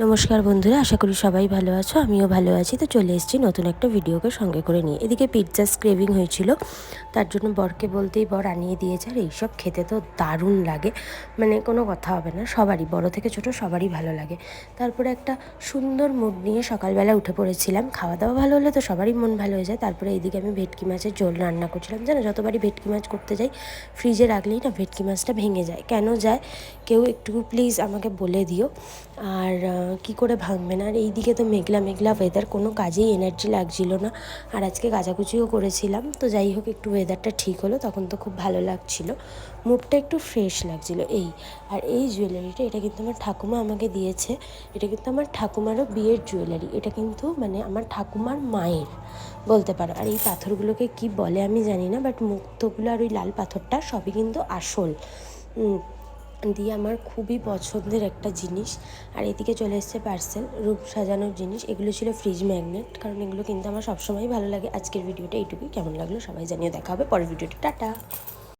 নমস্কার বন্ধুরা, আশা করি সবাই ভালো আছো। আমিও ভালো আছি। তো চলে এসেছি নতুন একটা ভিডিওকে সঙ্গে করে নিয়ে। এদিকে পিৎজার ক্রেভিং হয়েছিল, তার জন্য বরকে বলতেই বর আনিয়ে দিয়েছে। আর এইসব খেতে তো দারুণ লাগে, মানে কোনো কথা হবে না, সবারই, বড় থেকে ছোট সবারই ভালো লাগে। তারপরে একটা সুন্দর মুড নিয়ে সকালবেলা উঠে পড়েছিলাম। খাওয়া দাওয়া ভালো হলে তো সবারই মন ভালো হয়ে যায়। তারপরে এইদিকে আমি ভেটকি মাছের ঝোল রান্না করছিলাম। জানো, যতবারই ভেটকি মাছ করতে যাই ফ্রিজে রাখলেই না ভেটকি মাছটা ভেঙে যায়। কেন যায় কেউ একটু প্লিজ আমাকে বলে দিও। আর কি করে ভাঙবে না। আর এইদিকে তো মেঘলা মেঘলা ওয়েদার, কোনো কাজেই এনার্জি লাগছিল না। আর আজকে কাচাকুচিও করেছিলাম, তো যাই হোক একটু ওয়েদারটা ঠিক হলো, তখন তো খুব ভালো লাগছিল, মুডটা একটু ফ্রেশ লাগছিল এই। আর এই জুয়েলারিটা, এটা কিন্তু আমার ঠাকুমা আমাকে দিয়েছে। এটা কিন্তু আমার ঠাকুমারও বিয়ের জুয়েলারি। এটা কিন্তু মানে আমার ঠাকুমার মায়ের বলতে পারো। আর এই পাথরগুলোকে কি বলে আমি জানি না, বাট মুক্তগুলো আর ওই লাল পাথরটা সবই কিন্তু আসল দিয়ে আমার খুবই পছন্দের একটা জিনিস। আর এদিকে চলে এসছে পার্সেল, রূপ সাজানোর জিনিস। এগুলো ছিল ফ্রিজ ম্যাগনেট, কারণ এগুলো কিন্তু আমার সবসময় ভালো লাগে। আজকের ভিডিওটা এইটুকুই। কেমন লাগলো সবাই জানিয়ে, দেখা হবে পরের ভিডিওটা। টাটা।